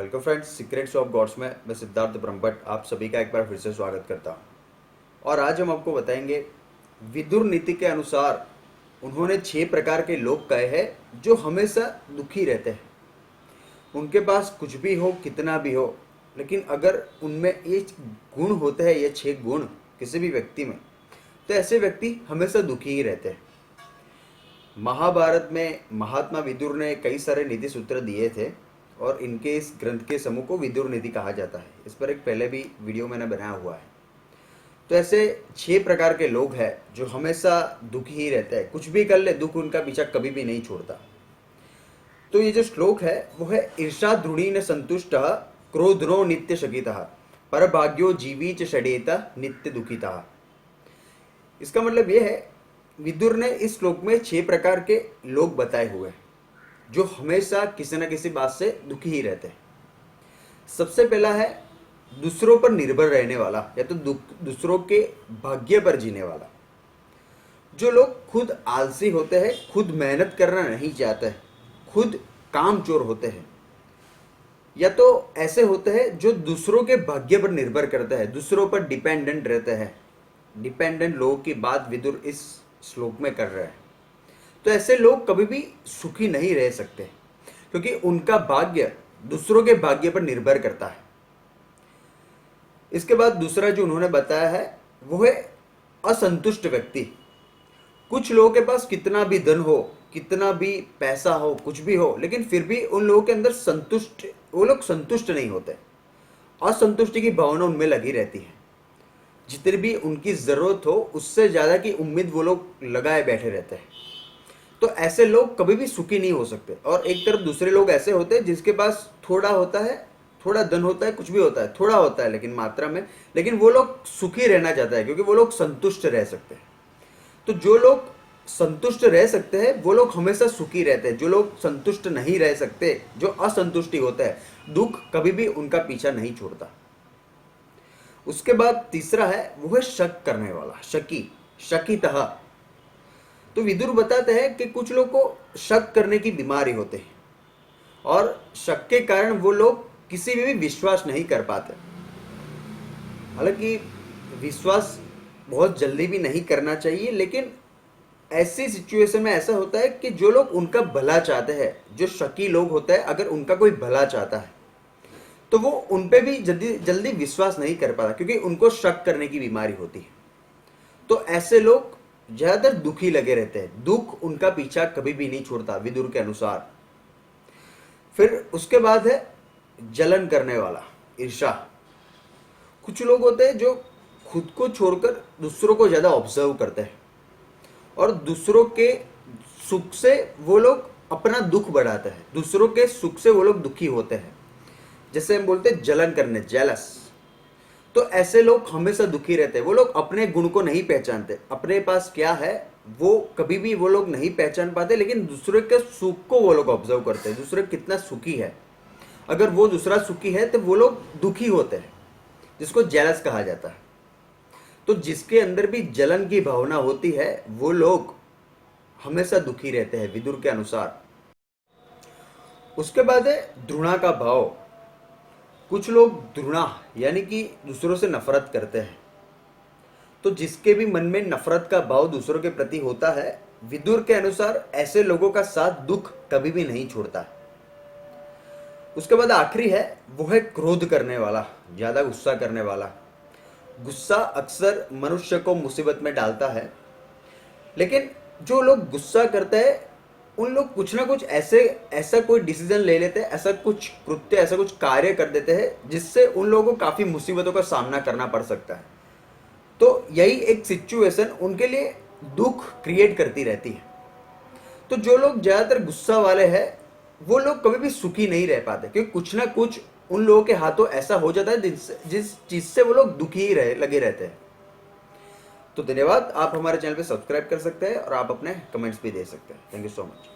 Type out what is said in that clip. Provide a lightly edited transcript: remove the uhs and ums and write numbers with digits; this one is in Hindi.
Welcome friends, secrets of gods में मैं सिद्धार्थ ब्रह्मभट्ट आप सभी का एक बार फिर से स्वागत करता हूँ। और आज हम आपको बताएंगे विदुर नीति के अनुसार उन्होंने 6 प्रकार के लोग कहे हैं जो हमेशा दुखी रहते हैं। उनके पास कुछ भी हो, कितना भी हो, लेकिन अगर उनमें ये गुण होते हैं, ये 6 गुण किसी भी व्यक्ति में, तो ऐसे व्यक्ति हमेशा दुखी ही रहते हैं। महाभारत में महात्मा विदुर ने कई सारे नीति सूत्र दिए थे और इनके इस ग्रंथ के समूह को विदुर नीति कहा जाता है। इस पर एक पहले भी वीडियो मैंने बनाया हुआ है। तो ऐसे 6 प्रकार के लोग हैं जो हमेशा दुखी ही रहते हैं, कुछ भी कर ले दुख उनका पीछा कभी भी नहीं छोड़ता। तो ये जो श्लोक है वो है ईर्षा द्रुणी न संतुष्ट क्रोधनो नित्य शकिता पर भाग्यो जीवी च षडेता नित्य दुखिता। इसका मतलब ये है, विदुर ने इस श्लोक में 6 प्रकार के लोग बताए हुए हैं जो हमेशा किसी न किसी बात से दुखी ही रहते हैं। सबसे पहला है दूसरों पर निर्भर रहने वाला या तो दूसरों के भाग्य पर जीने वाला। जो लोग खुद आलसी होते हैं, खुद मेहनत करना नहीं चाहते हैं, खुद कामचोर होते हैं, या तो ऐसे होते हैं जो दूसरों के भाग्य पर निर्भर करते हैं, दूसरों पर डिपेंडेंट रहते हैं। डिपेंडेंट लोगों की बात विदुर इस श्लोक में कर रहे हैं। तो ऐसे लोग कभी भी सुखी नहीं रह सकते क्योंकि उनका भाग्य दूसरों के भाग्य पर निर्भर करता है। इसके बाद दूसरा जो उन्होंने बताया है वो है असंतुष्ट व्यक्ति। कुछ लोगों के पास कितना भी धन हो, कितना भी पैसा हो, कुछ भी हो, लेकिन फिर भी उन लोगों के अंदर वो लोग संतुष्ट नहीं होते। असंतुष्टि की भावना उनमें लगी रहती है। जितनी भी उनकी जरूरत हो उससे ज्यादा की उम्मीद वो लोग लगाए बैठे रहते हैं। तो ऐसे लोग कभी भी सुखी नहीं हो सकते। और एक तरफ दूसरे लोग ऐसे होते हैं जिसके पास थोड़ा होता है, थोड़ा धन होता है, कुछ भी होता है, थोड़ा होता है लेकिन मात्रा में, लेकिन वो लोग सुखी रहना चाहता है क्योंकि वो लोग संतुष्ट रह सकते हैं। तो जो लोग संतुष्ट रह सकते हैं वो लोग हमेशा सुखी रहते हैं। जो लोग संतुष्ट नहीं रह सकते, जो असंतुष्टि होता है, दुख कभी भी उनका पीछा नहीं छोड़ता। उसके बाद तीसरा है वो है शक करने वाला, शकीतः। तो विदुर बताते हैं कि कुछ लोग को शक करने की बीमारी होती है और शक के कारण वो लोग किसी भी विश्वास नहीं कर पाते। हालांकि विश्वास बहुत जल्दी भी नहीं करना चाहिए, लेकिन ऐसी सिचुएशन में ऐसा होता है कि जो लोग उनका भला चाहते हैं, जो शकी लोग होते हैं, अगर उनका कोई भला चाहता है तो वो उन पे भी जल्दी विश्वास नहीं कर पाता क्योंकि उनको शक करने की बीमारी होती है। तो ऐसे लोग ज्यादातर दुखी लगे रहते हैं, दुख उनका पीछा कभी भी नहीं छोड़ता विदुर के अनुसार। फिर उसके बाद है जलन करने वाला, ईर्षा। कुछ लोग होते हैं जो खुद को छोड़कर दूसरों को ज्यादा ऑब्जर्व करते हैं और दूसरों के सुख से वो लोग अपना दुख बढ़ाते हैं, दूसरों के सुख से वो लोग दुखी होते हैं। जैसे हम बोलते हैं जलन करने, जेलस। तो ऐसे लोग हमेशा दुखी रहते हैं। वो लोग अपने गुण को नहीं पहचानते, अपने पास क्या है वो कभी भी वो लोग नहीं पहचान पाते, लेकिन दूसरे के सुख को वो लोग ऑब्जर्व करते हैं, दूसरे कितना सुखी है। अगर वो दूसरा सुखी है तो वो लोग दुखी होते हैं, जिसको जेलस कहा जाता है। तो जिसके अंदर भी जलन की भावना होती है वो लोग हमेशा दुखी रहते हैं विदुर के अनुसार। उसके बाद है द्रुणा का भाव। कुछ लोग द्रुणा यानी कि दूसरों से नफरत करते हैं। तो जिसके भी मन में नफरत का भाव दूसरों के प्रति होता है, विदुर के अनुसार ऐसे लोगों का साथ दुख कभी भी नहीं छोड़ता। उसके बाद आखिरी है वो है क्रोध करने वाला, ज्यादा गुस्सा करने वाला। गुस्सा अक्सर मनुष्य को मुसीबत में डालता है, लेकिन जो लोग गुस्सा करते हैं उन लोग कुछ ना कुछ ऐसा कोई डिसीजन ले लेते हैं, ऐसा कुछ कृत्य, ऐसा कुछ कार्य कर देते हैं जिससे उन लोगों को काफी मुसीबतों का सामना करना पड़ सकता है। तो यही एक सिचुएशन उनके लिए दुख क्रिएट करती रहती है। तो जो लोग ज्यादातर गुस्सा वाले हैं वो लोग कभी भी सुखी नहीं रह पाते क्योंकि कुछ ना कुछ उन लोगों के हाथों ऐसा हो जाता है जिस चीज से वो लोग दुखी ही लगे रहते हैं। तो धन्यवाद। आप हमारे चैनल पे सब्सक्राइब कर सकते हैं और आप अपने कमेंट्स भी दे सकते हैं। Thank you so much.